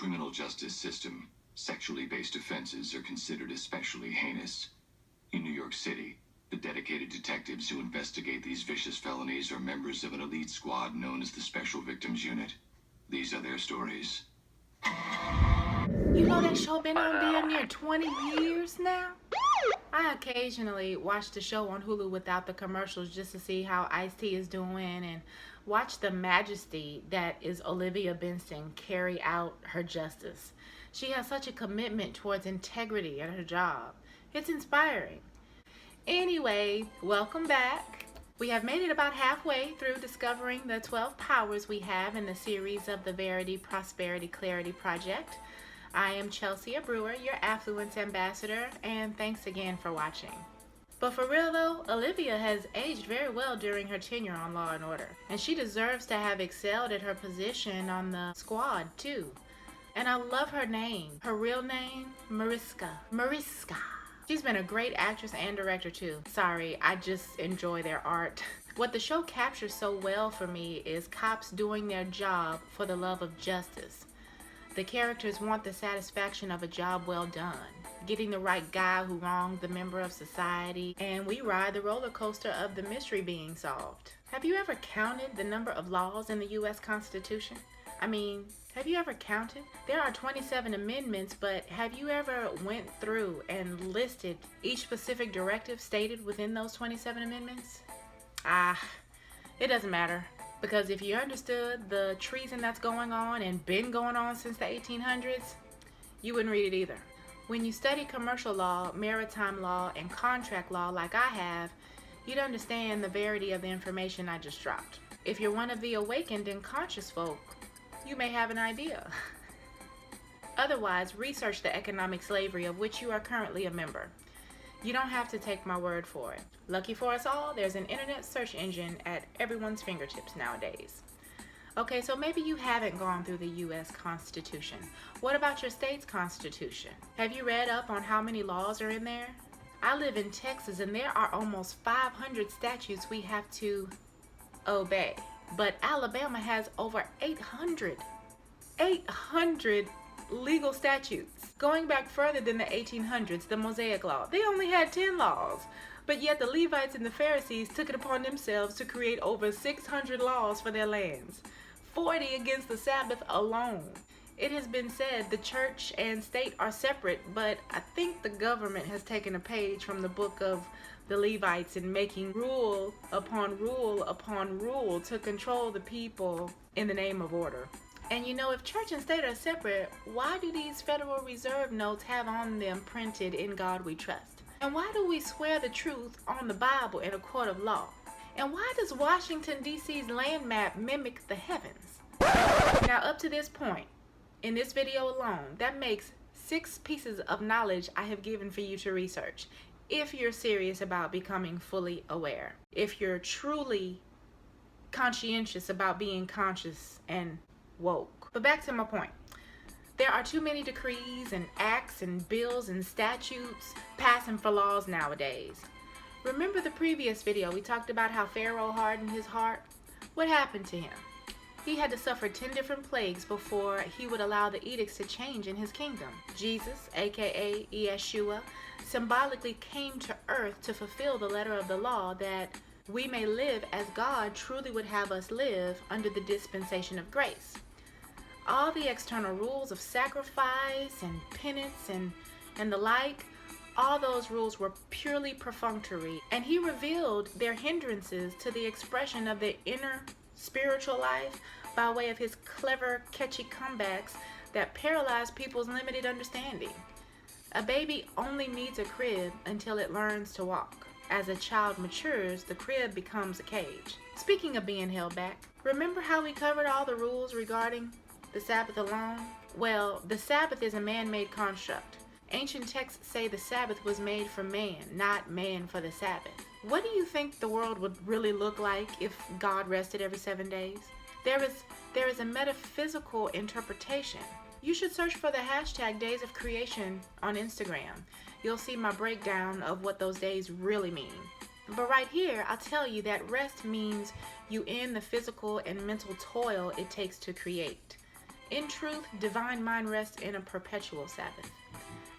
criminal justice system, sexually based offenses are considered especially heinous. In New York City, the dedicated detectives who investigate these vicious felonies are members of an elite squad known as the Special Victims Unit. These are their stories. You know that show been on damn near 20 years now? I occasionally watch the show on Hulu without the commercials just to see how Ice-T is doing and watch the majesty that is Olivia Benson carry out her justice. She has such a commitment towards integrity at her job. It's inspiring. Anyway, welcome back. We have made it about halfway through discovering the 12 powers we have in the series of the Verity Prosperity Clarity Project. I am Chelsea Brewer, your Affluence Ambassador, and thanks again for watching. But for real though, Olivia has aged very well during her tenure on Law & Order, and she deserves to have excelled at her position on the squad too. And I love her name. Her real name, Mariska. She's been a great actress and director too. Sorry, I just enjoy their art. What the show captures so well for me is cops doing their job for the love of justice. The characters want the satisfaction of a job well done, getting the right guy who wronged the member of society, and we ride the roller coaster of the mystery being solved. Have you ever counted the number of laws in the U.S. Constitution? I mean, have you ever counted? There are 27 amendments, but have you ever went through and listed each specific directive stated within those 27 amendments? It doesn't matter. Because if you understood the treason that's going on and been going on since the 1800s, you wouldn't read it either. When you study commercial law, maritime law, and contract law like I have, you'd understand the verity of the information I just dropped. If you're one of the awakened and conscious folk, you may have an idea. Otherwise, research the economic slavery of which you are currently a member. You don't have to take my word for it. Lucky for us all, there's an internet search engine at everyone's fingertips nowadays. Okay, so maybe you haven't gone through the U.S. Constitution. What about your state's constitution? Have you read up on how many laws are in there? I live in Texas and there are almost 500 statutes we have to obey. But Alabama has over 800 legal statutes. Going back further than the 1800s, the Mosaic Law, they only had 10 laws. But yet the Levites and the Pharisees took it upon themselves to create over 600 laws for their lands, 40 against the Sabbath alone. It has been said the church and state are separate, but I think the government has taken a page from the book of the Levites in making rule upon rule upon rule to control the people in the name of order. And you know, if church and state are separate, why do these Federal Reserve notes have on them printed "In God We Trust"? And why do we swear the truth on the Bible in a court of law? And why does Washington, D.C.'s land map mimic the heavens? Now, up to this point, in this video alone, that makes 6 pieces of knowledge I have given for you to research, if you're serious about becoming fully aware. If you're truly conscientious about being conscious and woke. But back to my point. There are too many decrees and acts and bills and statutes passing for laws nowadays. Remember the previous video we talked about how Pharaoh hardened his heart? What happened to him? He had to suffer 10 different plagues before he would allow the edicts to change in his kingdom. Jesus, aka Yeshua, symbolically came to earth to fulfill the letter of the law that we may live as God truly would have us live under the dispensation of grace. All the external rules of sacrifice and penance and the like, all those rules were purely perfunctory, and he revealed their hindrances to the expression of their inner spiritual life by way of his clever, catchy comebacks that paralyze people's limited understanding. A baby only needs a crib until it learns to walk. As a child matures, the crib becomes a cage. Speaking of being held back, remember how we covered all the rules regarding the Sabbath alone? Well, the Sabbath is a man-made construct. Ancient texts say the Sabbath was made for man, not man for the Sabbath. What do you think the world would really look like if God rested every 7 days? There is a metaphysical interpretation. You should search for the hashtag Days of Creation on Instagram. You'll see my breakdown of what those days really mean. But right here, I'll tell you that rest means you end the physical and mental toil it takes to create. In truth, divine mind rests in a perpetual Sabbath.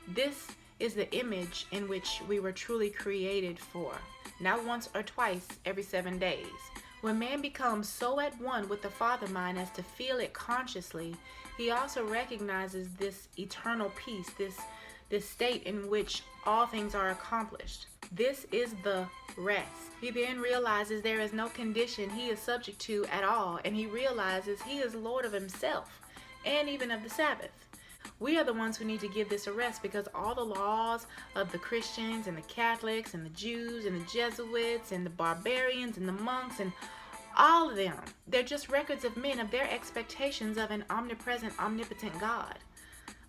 This is the image in which we were truly created for, not once or twice every 7 days. When man becomes so at one with the Father mind as to feel it consciously, he also recognizes this eternal peace, this state in which all things are accomplished. This is the rest. He then realizes there is no condition he is subject to at all, and he realizes he is Lord of himself and even of the Sabbath. We are the ones who need to give this a rest, because all the laws of the Christians and the Catholics and the Jews and the Jesuits and the barbarians and the monks and all of them, they're just records of men, of their expectations of an omnipresent, omnipotent God.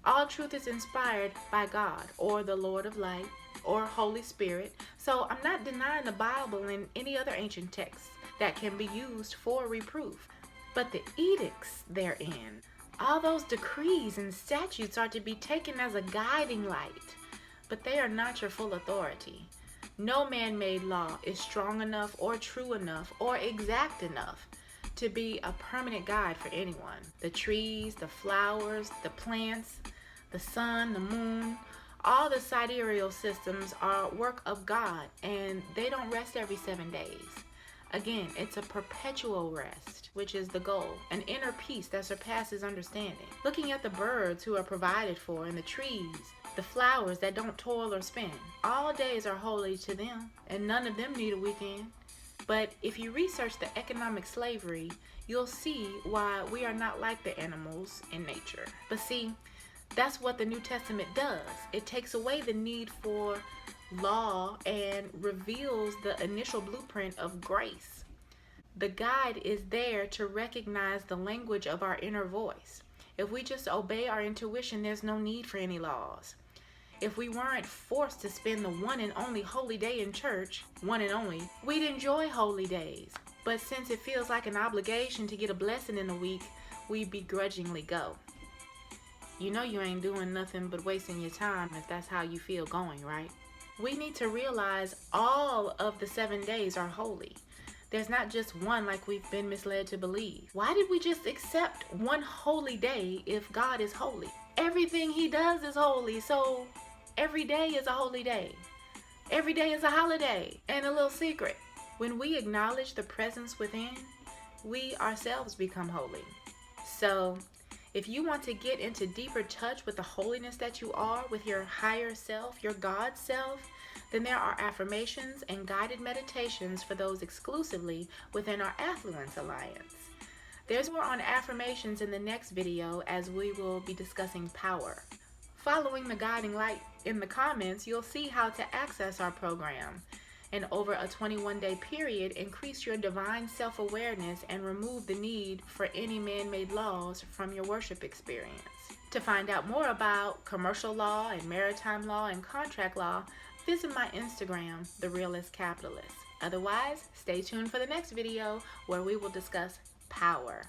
All truth is inspired by God, or the Lord of Light, or Holy Spirit. So I'm not denying the Bible and any other ancient texts that can be used for reproof. But the edicts therein, all those decrees and statutes, are to be taken as a guiding light, but they are not your full authority. No man-made law is strong enough or true enough or exact enough to be a permanent guide for anyone. The trees, the flowers, the plants, the sun, the moon, all the sidereal systems are work of God, and they don't rest every 7 days. Again, it's a perpetual rest, which is the goal, an inner peace that surpasses understanding. Looking at the birds who are provided for, and the trees, the flowers that don't toil or spin, all days are holy to them, and none of them need a weekend. But if you research the economic slavery, you'll see why we are not like the animals in nature. But see, that's what the New Testament does. It takes away the need for law and reveals the initial blueprint of grace. The guide is there to recognize the language of our inner voice. If we just obey our intuition, there's no need for any laws. If we weren't forced to spend the one and only holy day in church, one and only, we'd enjoy holy days. But since it feels like an obligation to get a blessing in a week, we begrudgingly go. You know you ain't doing nothing but wasting your time if that's how you feel going, right? We need to realize all of the 7 days are holy. There's not just one like we've been misled to believe. Why did we just accept one holy day if God is holy? Everything he does is holy, so every day is a holy day. Every day is a holiday. And a little secret, when we acknowledge the presence within, we ourselves become holy. So if you want to get into deeper touch with the holiness that you are, with your higher self, your God self, then there are affirmations and guided meditations for those exclusively within our Affluence Alliance. There's more on affirmations in the next video, as we will be discussing power. Following the guiding light in the comments, you'll see how to access our program, and over a 21-day period, increase your divine self-awareness and remove the need for any man-made laws from your worship experience. To find out more about commercial law and maritime law and contract law, visit my Instagram, The Realist Capitalist. Otherwise, stay tuned for the next video where we will discuss power.